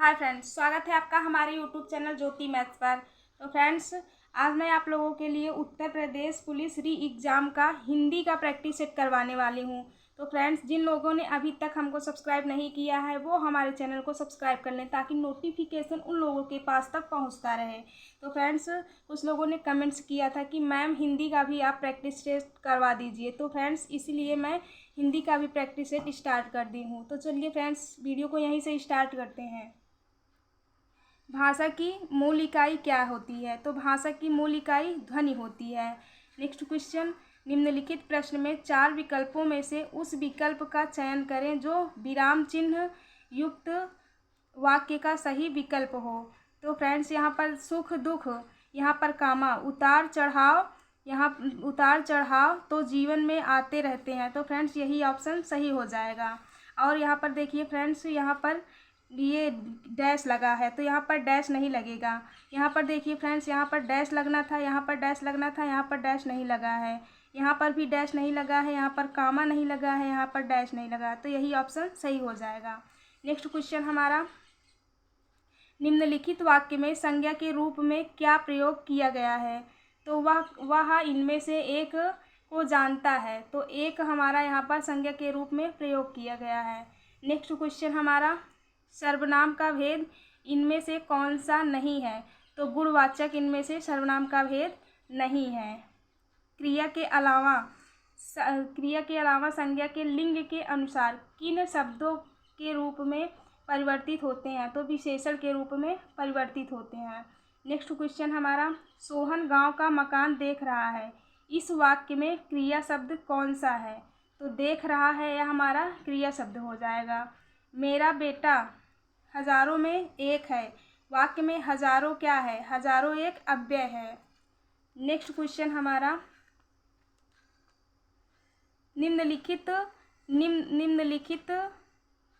Hi friends, स्वागत है आपका हमारे यूट्यूब चैनल ज्योति मैथ्स पर। तो फ्रेंड्स, आज मैं आप लोगों के लिए उत्तर प्रदेश पुलिस री एग्ज़ाम का हिंदी का प्रैक्टिस सेट करवाने वाली हूँ। तो फ्रेंड्स, जिन लोगों ने अभी तक हमको सब्सक्राइब नहीं किया है वो हमारे चैनल को सब्सक्राइब कर लें ताकि नोटिफिकेशन उन लोगों के पास तक पहुँचता रहे। तो फ्रेंड्स, कुछ लोगों ने कमेंट्स किया था कि मैम हिंदी का भी आप प्रैक्टिस टेस्ट करवा दीजिए। तो फ्रेंड्स, इसीलिए मैं हिंदी का भी प्रैक्टिस सेट स्टार्ट कर दी हूँ। तो चलिए फ्रेंड्स, वीडियो को यहीं से स्टार्ट करते हैं। भाषा की मूल इकाई क्या होती है? तो भाषा की मूल इकाई ध्वनि होती है। नेक्स्ट क्वेश्चन, निम्नलिखित प्रश्न में 4 विकल्पों में से उस विकल्प का चयन करें जो विराम चिन्ह युक्त वाक्य का सही विकल्प हो। तो फ्रेंड्स, यहाँ पर सुख दुख, यहाँ पर कामा, उतार चढ़ाव, यहाँ उतार चढ़ाव तो जीवन में आते रहते हैं। तो फ्रेंड्स, यही ऑप्शन सही हो जाएगा। और यहाँ पर देखिए फ्रेंड्स, यहाँ पर ये डैश लगा है तो यहाँ पर डैश नहीं लगेगा। यहाँ पर देखिए फ्रेंड्स, यहाँ पर डैश लगना था, यहाँ पर डैश लगना था, यहाँ पर डैश नहीं लगा है, यहाँ पर भी डैश नहीं लगा है, यहाँ पर कामा नहीं लगा है, यहाँ पर डैश नहीं लगा है। तो यही ऑप्शन सही हो जाएगा। नेक्स्ट क्वेश्चन हमारा, निम्नलिखित वाक्य में संज्ञा के रूप में क्या प्रयोग किया गया है? तो वह इनमें से एक को जानता है। तो एक हमारा यहाँ पर संज्ञा के रूप में प्रयोग किया गया है। नेक्स्ट क्वेश्चन हमारा, सर्वनाम का भेद इनमें से कौन सा नहीं है? तो गुणवाचक इनमें से सर्वनाम का भेद नहीं है। क्रिया के अलावा संज्ञा के लिंग के अनुसार किन शब्दों के रूप में परिवर्तित होते हैं? तो विशेषण के रूप में परिवर्तित होते हैं। नेक्स्ट क्वेश्चन हमारा, सोहन गांव का मकान देख रहा है। इस वाक्य में क्रिया शब्द कौन सा है? तो देख रहा है यह हमारा क्रिया शब्द हो जाएगा। मेरा बेटा हजारों में एक है। वाक्य में हजारों क्या है? हजारों एक अव्यय है। नेक्स्ट क्वेश्चन हमारा,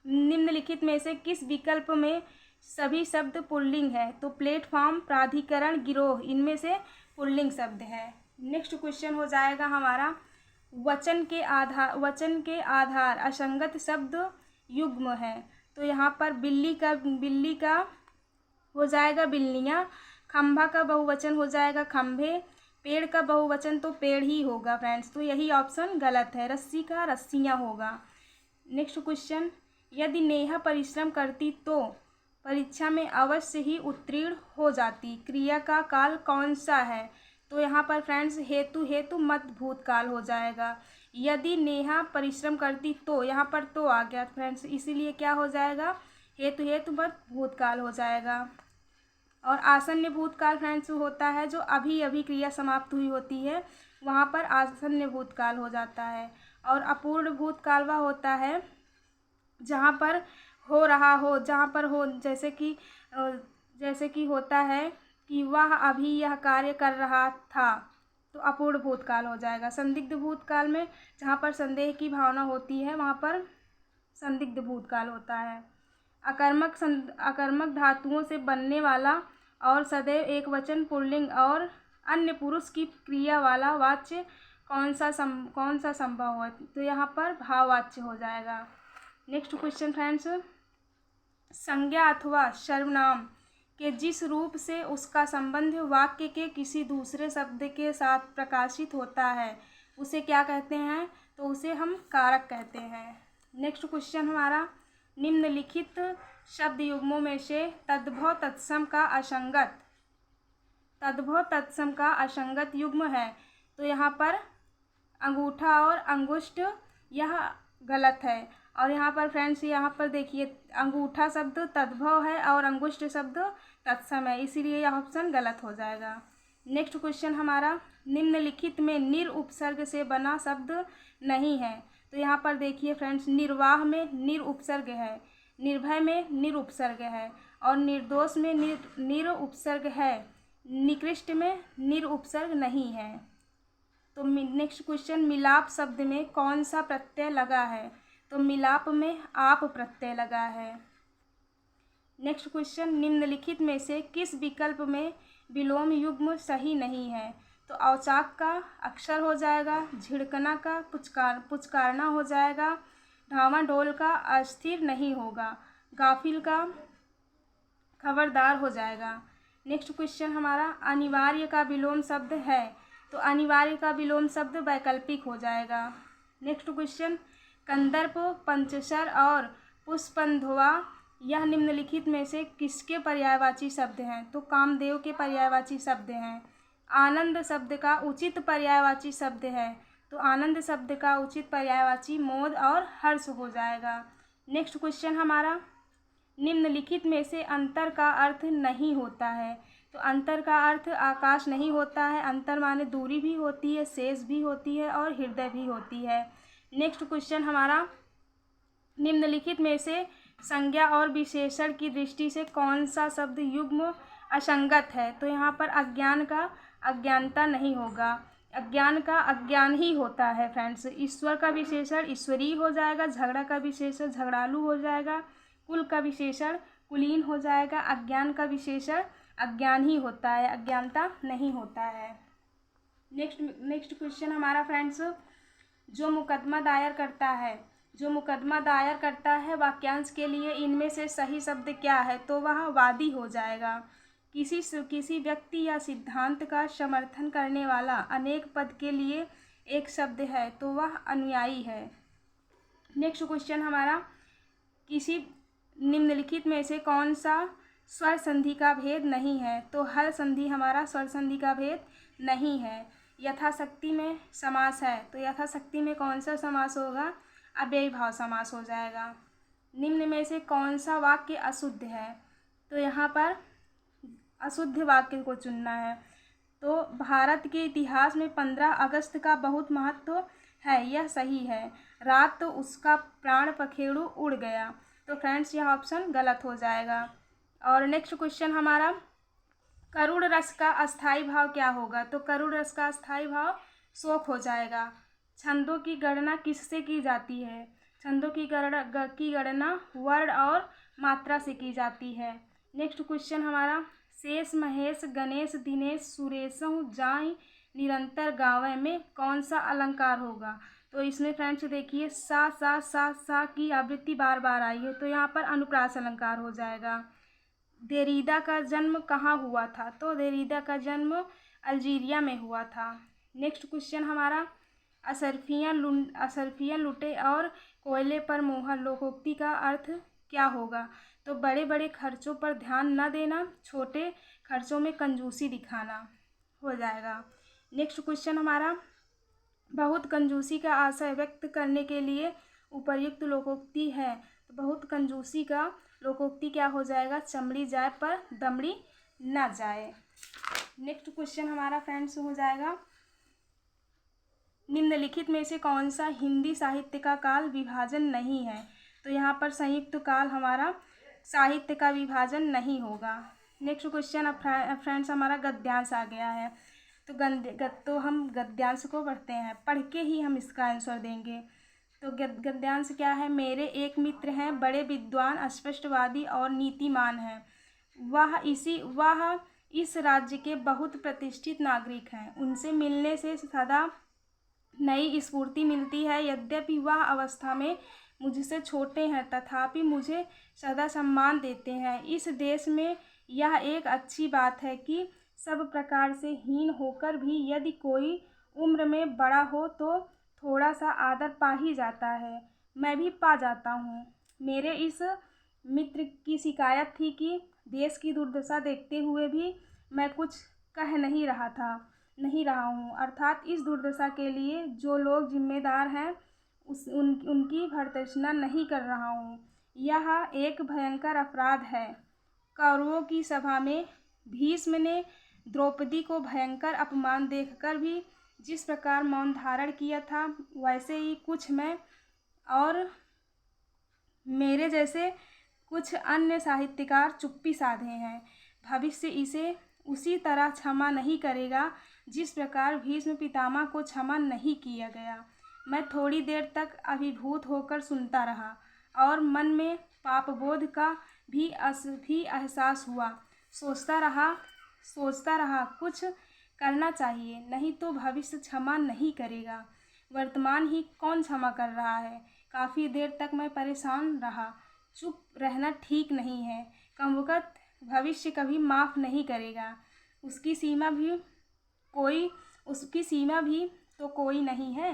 निम्नलिखित में से किस विकल्प में सभी शब्द पुल्लिंग है? तो प्लेटफॉर्म, प्राधिकरण, गिरोह इनमें से पुल्लिंग शब्द है। नेक्स्ट क्वेश्चन हो जाएगा हमारा, वचन के आधार असंगत शब्द युग्म है। तो यहाँ पर बिल्ली का हो जाएगा बिल्लियाँ, खंभा का बहुवचन हो जाएगा खंभे, पेड़ का बहुवचन तो पेड़ ही होगा फ्रेंड्स। तो यही ऑप्शन गलत है, रस्सी का रस्सियाँ होगा। नेक्स्ट क्वेश्चन, यदि नेहा परिश्रम करती तो परीक्षा में अवश्य ही उत्तीर्ण हो जाती। क्रिया का काल कौन सा है? तो यहाँ पर फ्रेंड्स हेतु मत भूतकाल हो जाएगा। यदि नेहा परिश्रम करती तो यहाँ पर तो आ गया फ्रेंड्स, इसीलिए क्या हो जाएगा? हेतु मत भूतकाल हो जाएगा। और आसन्न भूतकाल फ्रेंड्स होता है जो अभी अभी क्रिया समाप्त हुई होती है, वहाँ पर आसन्न भूतकाल हो जाता है। और अपूर्ण भूतकाल वह होता है जहाँ पर हो रहा हो, जहाँ पर हो, जैसे कि होता है कि वह अभी यह कार्य कर रहा था, तो अपूर्ण भूतकाल हो जाएगा। संदिग्ध भूतकाल में जहाँ पर संदेह की भावना होती है वहाँ पर संदिग्ध भूतकाल होता है। अकर्मक धातुओं से बनने वाला और सदैव एक वचन पुल्लिंग और अन्य पुरुष की क्रिया वाला वाच्य कौन सा संभव है? तो यहाँ पर भाववाच्य हो जाएगा। नेक्स्ट क्वेश्चन फ्रेंड्स, संज्ञा अथवा सर्वनाम के जिस रूप से उसका संबंध वाक्य के किसी दूसरे शब्द के साथ प्रकाशित होता है उसे क्या कहते हैं? तो उसे हम कारक कहते हैं। नेक्स्ट क्वेश्चन हमारा, निम्नलिखित शब्द युग्मों में से तद्भव तत्सम का असंगत युग्म है। तो यहाँ पर अंगूठा और अंगुष्ठ यह गलत है। और यहाँ पर फ्रेंड्स, यहाँ पर देखिए अंगूठा शब्द तद्भव है और अंगुष्ठ शब्द तत्सम है, इसीलिए यह ऑप्शन गलत हो जाएगा। नेक्स्ट क्वेश्चन हमारा, निम्नलिखित में निर उपसर्ग से बना शब्द नहीं है। तो यहाँ पर देखिए फ्रेंड्स, निर्वाह में निर उपसर्ग है, निर्भय में निर उपसर्ग है, और निर्दोष में निर उपसर्ग है, निकृष्ट में निर उपसर्ग नहीं है। तो नेक्स्ट क्वेश्चन, मिलाप शब्द में कौन सा प्रत्यय लगा है? तो मिलाप में आप प्रत्यय लगा है। नेक्स्ट क्वेश्चन, निम्नलिखित में से किस विकल्प में विलोम युग्म सही नहीं है? तो औचाक का अक्षर हो जाएगा, झिड़कना का पुचकारना हो जाएगा, ढामाढोल का अस्थिर नहीं होगा, गाफिल का खबरदार हो जाएगा। नेक्स्ट क्वेश्चन हमारा अनिवार्य का विलोम शब्द है, तो अनिवार्य का विलोम शब्द वैकल्पिक हो जाएगा। नेक्स्ट क्वेश्चन कंदर्प, पंचशर और पुष्पंधवा यह निम्नलिखित में से किसके पर्यायवाची शब्द हैं, तो कामदेव के पर्यायवाची शब्द हैं। आनंद शब्द का उचित पर्यायवाची शब्द है, तो आनंद शब्द का उचित पर्यायवाची मोद और हर्ष हो जाएगा। नेक्स्ट क्वेश्चन हमारा निम्नलिखित में से अंतर का अर्थ नहीं होता है, तो अंतर का अर्थ आकाश नहीं होता है। अंतर माने दूरी भी होती है, शेष भी होती है और हृदय भी होती है। नेक्स्ट क्वेश्चन हमारा निम्नलिखित में से संज्ञा और विशेषण की दृष्टि से कौन सा शब्द युग्म असंगत है, तो यहाँ पर अज्ञान का अज्ञानता नहीं होगा, अज्ञान का अज्ञान ही होता है फ्रेंड्स। ईश्वर का विशेषण ईश्वरीय हो जाएगा, झगड़ा का विशेषण झगड़ालू हो जाएगा, कुल का विशेषण कुलीन हो जाएगा, अज्ञान का विशेषण अज्ञान ही होता है, अज्ञानता नहीं होता है। नेक्स्ट क्वेश्चन हमारा फ्रेंड्स जो मुकदमा दायर करता है, जो मुकदमा दायर करता है वाक्यांश के लिए इनमें से सही शब्द क्या है, तो वह वादी हो जाएगा। किसी व्यक्ति या सिद्धांत का समर्थन करने वाला अनेक पद के लिए एक शब्द है, तो वह अनुयायी है। नेक्स्ट क्वेश्चन हमारा किसी निम्नलिखित में से कौन सा स्वर संधि का भेद नहीं है, तो हल संधि हमारा स्वर संधि का भेद नहीं है। यथाशक्ति में समास है, तो यथाशक्ति में कौन सा समास होगा, अव्ययी भाव समास हो जाएगा। निम्न में से कौन सा वाक्य अशुद्ध है, तो यहाँ पर अशुद्ध वाक्य को चुनना है। तो भारत के इतिहास में 15 अगस्त का बहुत महत्व है, यह सही है। रात तो उसका प्राण पखेरु उड़ गया, तो फ्रेंड्स यह ऑप्शन गलत हो जाएगा। और नेक्स्ट क्वेश्चन हमारा करुण रस का अस्थाई भाव क्या होगा, तो करुण रस का अस्थाई भाव शोक हो जाएगा। छंदों की गणना किससे की जाती है, छंदों की गणना वर्ण और मात्रा से की जाती है। नेक्स्ट क्वेश्चन हमारा शेष महेश गणेश दिनेश सुरेशहु जाई निरंतर गावे में कौन सा अलंकार होगा, तो इसमें फ्रेंड्स देखिए सा की आवृत्ति बार बार आई है, तो यहाँ पर अनुप्रास अलंकार हो जाएगा। देरीदा का जन्म कहाँ हुआ था, तो देरीदा का जन्म अल्जीरिया में हुआ था। नेक्स्ट क्वेश्चन हमारा असरफियाँ लुटे और कोयले पर मोहर लोकोक्ति का अर्थ क्या होगा, तो बड़े बड़े खर्चों पर ध्यान न देना, छोटे खर्चों में कंजूसी दिखाना हो जाएगा। नेक्स्ट क्वेश्चन हमारा बहुत कंजूसी का आशय व्यक्त करने के लिए उपर्युक्त लोकोक्ति है, तो बहुत कंजूसी का लोकोक्ति क्या हो जाएगा, चमड़ी जाए पर दमड़ी न जाए। नेक्स्ट क्वेश्चन हमारा फ्रेंड्स हो जाएगा निम्नलिखित में से कौन सा हिंदी साहित्य का काल विभाजन नहीं है, तो यहाँ पर संयुक्त काल हमारा साहित्य का विभाजन नहीं होगा। नेक्स्ट क्वेश्चन अब फ्रेंड्स हमारा गद्यांश आ गया है, तो हम गद्यांश को पढ़ते हैं, पढ़ के ही हम इसका आंसर देंगे। तो गद्यांश क्या है, मेरे एक मित्र हैं बड़े विद्वान स्पष्टवादी और नीतिमान हैं, वह इस राज्य के बहुत प्रतिष्ठित नागरिक हैं, उनसे मिलने से सदा नई स्फूर्ति मिलती है। यद्यपि वह अवस्था में मुझसे छोटे हैं तथापि मुझे सदा सम्मान देते हैं। इस देश में यह एक अच्छी बात है कि सब प्रकार से हीन होकर भी यदि कोई उम्र में बड़ा हो तो थोड़ा सा आदर पा ही जाता है, मैं भी पा जाता हूँ। मेरे इस मित्र की शिकायत थी कि देश की दुर्दशा देखते हुए भी मैं कुछ कह नहीं रहा हूँ, अर्थात इस दुर्दशा के लिए जो लोग जिम्मेदार हैं उनकी भर्त्सना नहीं कर रहा हूँ। यह एक भयंकर अपराध है। कौरवों की सभा में भीष्म ने द्रौपदी को भयंकर अपमान देखकर भी जिस प्रकार मौन धारण किया था, वैसे ही कुछ मैं और मेरे जैसे कुछ अन्य साहित्यकार चुप्पी साधे हैं। भविष्य इसे उसी तरह क्षमा नहीं करेगा जिस प्रकार भीष्म पितामह को क्षमा नहीं किया गया। मैं थोड़ी देर तक अभिभूत होकर सुनता रहा और मन में पापबोध का भी एहसास हुआ। सोचता रहा कुछ करना चाहिए, नहीं तो भविष्य क्षमा नहीं करेगा। वर्तमान ही कौन क्षमा कर रहा है। काफ़ी देर तक मैं परेशान रहा। चुप रहना ठीक नहीं है। कमबख्त भविष्य कभी माफ़ नहीं करेगा। उसकी सीमा भी तो कोई नहीं है।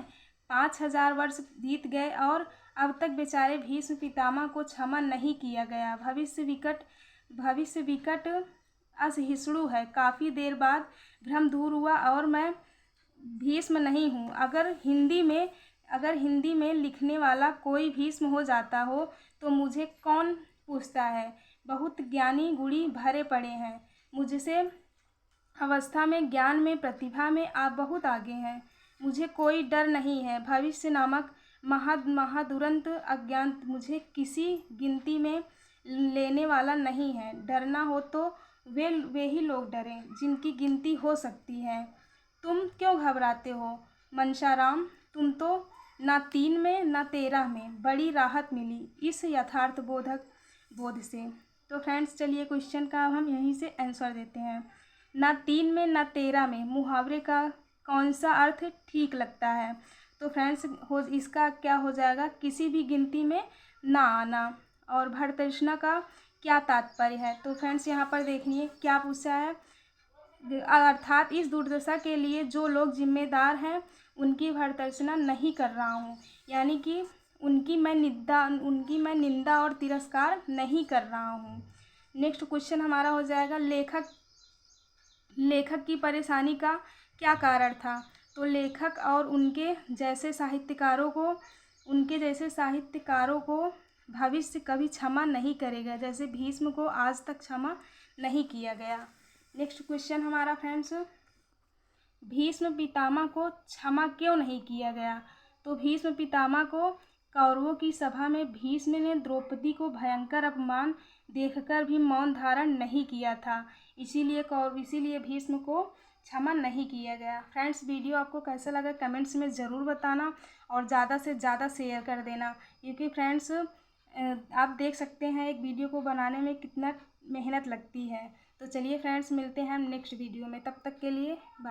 5000 वर्ष बीत गए और अब तक बेचारे भीष्म पितामह को क्षमा नहीं किया गया। भविष्य विकट असहिष्णु है। काफ़ी देर बाद भ्रम दूर हुआ और मैं भीष्म नहीं हूँ। अगर हिंदी में लिखने वाला कोई भीष्म हो जाता हो तो मुझे कौन पूछता है। बहुत ज्ञानी गुणी भरे पड़े हैं। मुझसे अवस्था में, ज्ञान में, प्रतिभा में आप बहुत आगे हैं। मुझे कोई डर नहीं है। भविष्य नामक महादुरंत अज्ञात मुझे किसी गिनती में लेने वाला नहीं है। डरना हो तो वे ही लोग डरें जिनकी गिनती हो सकती है। तुम क्यों घबराते हो मनशाराम? तुम तो ना 3 में ना 13 में। बड़ी राहत मिली इस यथार्थ बोध से। तो फ्रेंड्स चलिए क्वेश्चन का अब हम यहीं से आंसर देते हैं। ना 3 में ना 13 में मुहावरे का कौन सा अर्थ ठीक लगता है? तो फ्रेंड्स इसका क्या हो जाएगा, किसी भी गिनती में ना आना। और भरतृष्णा का क्या तात्पर्य है? तो फ्रेंड्स यहाँ पर देखिए क्या पूछा है, अर्थात इस दुर्दशा के लिए जो लोग जिम्मेदार हैं उनकी भर्त्सना नहीं कर रहा हूँ, यानी कि उनकी मैं निंदा और तिरस्कार नहीं कर रहा हूँ। नेक्स्ट क्वेश्चन हमारा हो जाएगा, लेखक की परेशानी का क्या कारण था? तो लेखक और उनके जैसे साहित्यकारों को भविष्य कभी क्षमा नहीं करेगा, जैसे भीष्म को आज तक क्षमा नहीं किया गया। नेक्स्ट क्वेश्चन हमारा फ्रेंड्स, भीष्म पितामह को क्षमा क्यों नहीं किया गया? तो भीष्म पितामह को कौरवों की सभा में भीष्म ने द्रौपदी को भयंकर अपमान देखकर भी मौन धारण नहीं किया था, इसीलिए भीष्म को क्षमा नहीं किया गया। फ्रेंड्स वीडियो आपको कैसा लगा कमेंट्स में ज़रूर बताना और ज़्यादा से ज़्यादा शेयर कर देना, क्योंकि फ्रेंड्स आप देख सकते हैं एक वीडियो को बनाने में कितना मेहनत लगती है। तो चलिए फ्रेंड्स मिलते हैं हम नेक्स्ट वीडियो में, तब तक के लिए बाय।